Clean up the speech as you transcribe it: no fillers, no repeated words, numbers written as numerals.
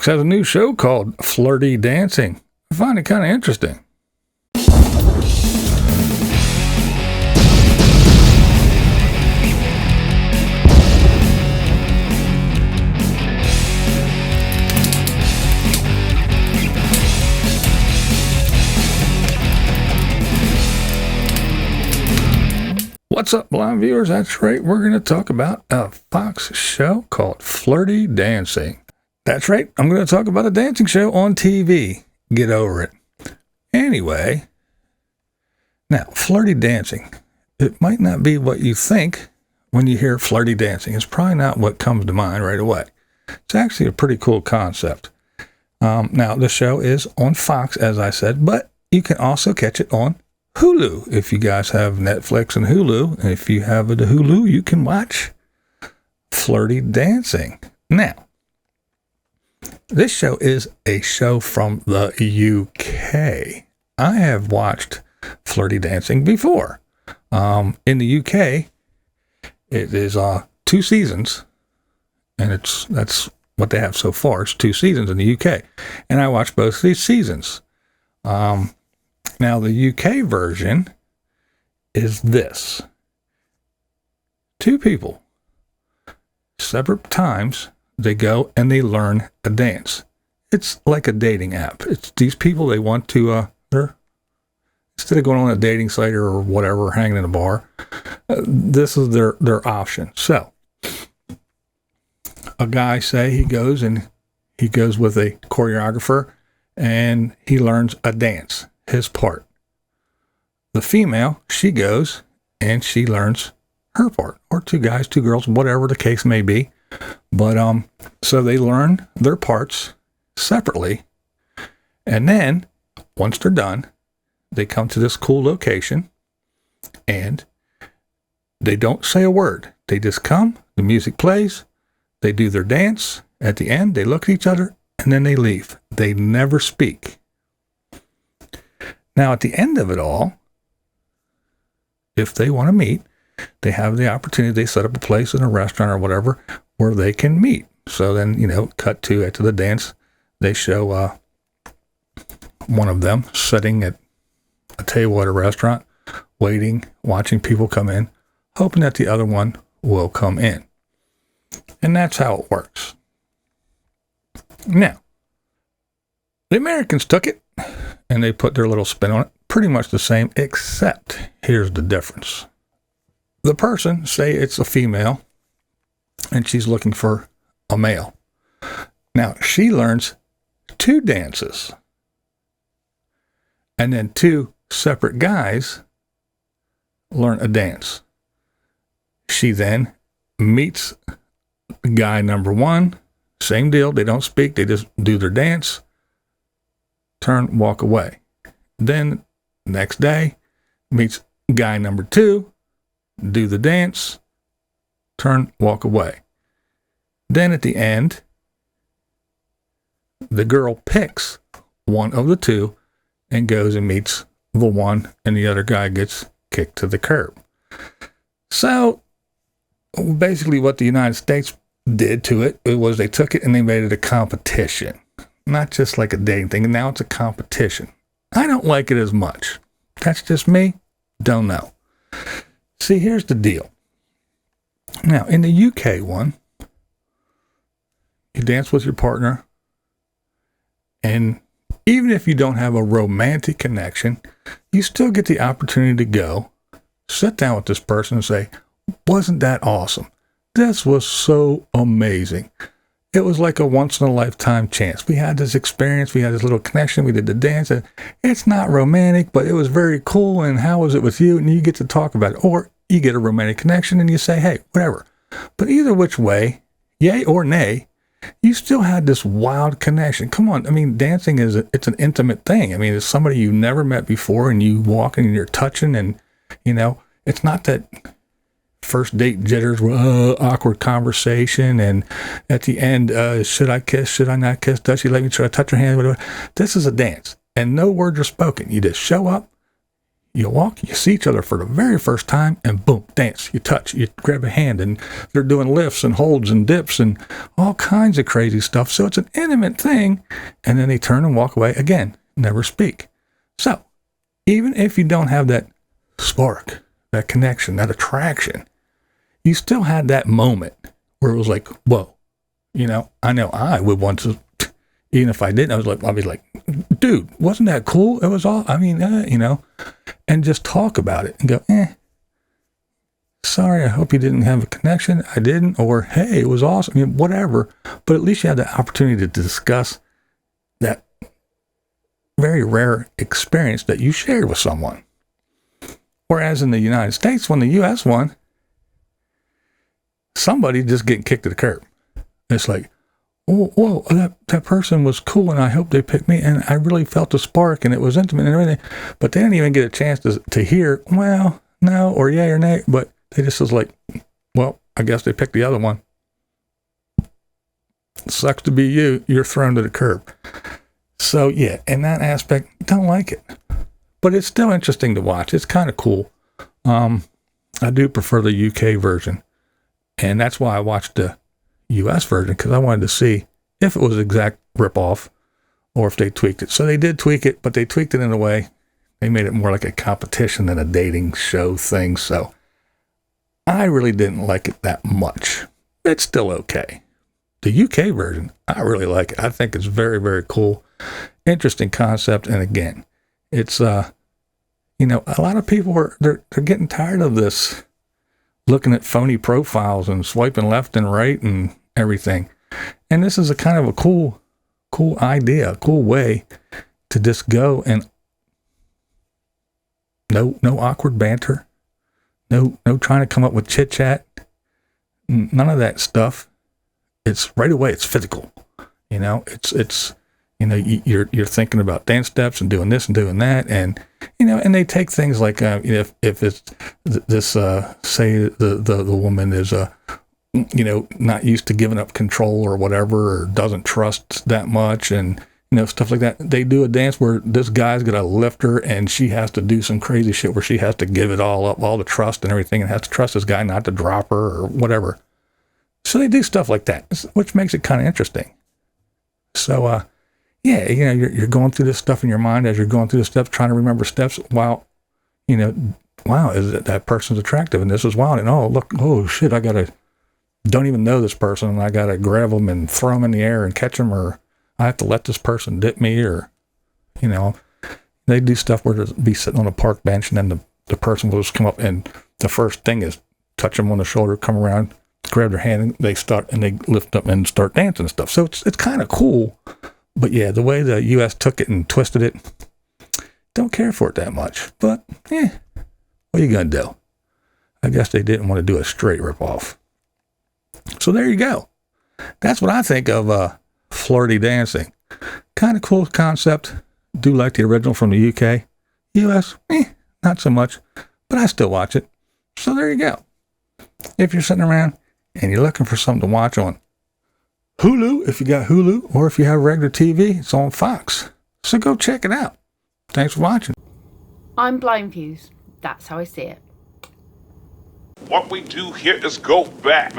Fox has a new show called Flirty Dancing. I find it kind of interesting. What's up, blind viewers? That's right. We're going to talk about a Fox show called Flirty Dancing. That's right. I'm going to talk about a dancing show on TV. Get over it. Anyway, now, Flirty Dancing. It might not be what you think when you hear Flirty Dancing. It's probably not what comes to mind right away. It's actually a pretty cool concept. Now, the show is on Fox, as I said, but you can also catch it on HULU. If you guys have Netflix and HULU, and if you have the HULU, you can watch Flirty Dancing. Now, this show is a show from the UK. I have watched Flirty Dancing before. In the UK, it is 2 seasons, and that's what they have so far. It's 2 seasons in the UK, and I watched both these seasons. Now, the UK version is this. 2 people, separate times, they go and they learn a dance. It's like a dating app. It's these people, they want to, instead of going on a dating site or whatever, hanging in a bar, this is their option. So, a guy, say he goes with a choreographer and he learns a dance. His part. The female, she goes and she learns her part, or 2 guys, 2 girls, whatever the case may be. But so they learn their parts separately, and then once they're done, they come to this cool location and they don't say a word. They just come, the music plays, they do their dance. At the end, they look at each other and then they leave. They never speak. Now, at the end of it all, if they want to meet, they have the opportunity. They set up a place in a restaurant or whatever where they can meet. So then, cut to after the dance, they show one of them sitting at a table at a restaurant, waiting, watching people come in, hoping that the other one will come in. And that's how it works. Now, the Americans took it and they put their little spin on it. Pretty much the same, except here's the difference. The person, say it's a female, and she's looking for a male. Now, she learns 2 dances. And then 2 separate guys learn a dance. She then meets guy number 1. Same deal. They don't speak. They just do their dance. Turn, walk away. Then next day, meets guy number 2, do the dance, turn, walk away. Then at the end, the girl picks one of the 2 and goes and meets the one, and the other guy gets kicked to the curb. So basically what the United States did to it was they took it and they made it a competition. Not just like a dating thing. Now it's a competition. I don't like it as much. That's just me. Don't know. See, here's the deal. Now, in the UK one, you dance with your partner, and even if you don't have a romantic connection, you still get the opportunity to go, sit down with this person and say, wasn't that awesome? This was so amazing. It was like a once-in-a-lifetime chance. We had this experience. We had this little connection. We did the dance. And it's not romantic, but it was very cool. And how was it with you? And you get to talk about it. Or you get a romantic connection and you say, hey, whatever. But either which way, yay or nay, you still had this wild connection. Come on. I mean, dancing it's an intimate thing. I mean, it's somebody you never met before, and you walk and you're touching, and, it's not that first date jitters, awkward conversation, and at the end, should I kiss, should I not kiss, does she let me, should I touch her hand, whatever. This is a dance, and no words are spoken. You just show up, You walk, you see each other for the very first time, and boom, dance. You touch, you grab a hand, and they're doing lifts and holds and dips and all kinds of crazy stuff. So it's an intimate thing, and then they turn and walk away again, never speak. So even if you don't have that spark, that connection, that attraction, you still had that moment where it was like, whoa, I know I would want to, even if I didn't, I'd be like, dude, wasn't that cool? It was all, and just talk about it and go, sorry, I hope you didn't have a connection. I didn't. Or, hey, it was awesome. Whatever. But at least you had the opportunity to discuss that very rare experience that you shared with someone. Whereas in the United States, when the U.S. won, somebody just getting kicked to the curb. It's like, whoa, that person was cool, and I hope they picked me, and I really felt the spark, and it was intimate and everything. But they didn't even get a chance to hear, well, no, or yay or nay. But they just was like, well, I guess they picked the other one. Sucks to be you. You're thrown to the curb. So, yeah, in that aspect, don't like it. But it's still interesting to watch. It's kind of cool. I do prefer the UK version. And that's why I watched the US version, because I wanted to see if it was exact ripoff or if they tweaked it. So they did tweak it, but they tweaked it in a way. They made it more like a competition than a dating show thing. So I really didn't like it that much. It's still okay. The UK version, I really like it. I think it's very, very cool. Interesting concept. And again, it's, a lot of people they're getting tired of this, looking at phony profiles and swiping left and right and everything. And this is a kind of a cool idea, a cool way to just go and no awkward banter, no trying to come up with chit chat, none of that stuff. It's right away. It's physical, it's you're thinking about dance steps and doing this and doing that, and and they take things like if it's this say the woman is not used to giving up control or whatever, or doesn't trust that much, and stuff like that. They do a dance where this guy's gonna lift her, and she has to do some crazy shit where she has to give it all up, all the trust and everything, and has to trust this guy not to drop her or whatever. So they do stuff like that, which makes it kind of interesting. So you're going through this stuff in your mind as you're going through the steps, trying to remember steps while, wow, is it that person's attractive, and this is wild, and oh shit, don't even know this person, and I gotta grab them and throw them in the air and catch them, or I have to let this person dip me, or, they do stuff where they'll be sitting on a park bench, and then the person will just come up, and the first thing is touch them on the shoulder, come around, grab their hand, and they lift up and start dancing and stuff. So it's kind of cool. But yeah, the way the U.S. took it and twisted it, don't care for it that much. But, what are you going to do? I guess they didn't want to do a straight ripoff. So there you go. That's what I think of Flirty Dancing. Kind of cool concept. Do like the original from the UK. U.S., not so much. But I still watch it. So there you go. If you're sitting around and you're looking for something to watch on HULU, if you got HULU, or if you have regular TV, it's on Fox. So go check it out. Thanks for watching. I'm BlindViews. That's how I see it. What we do here is go back.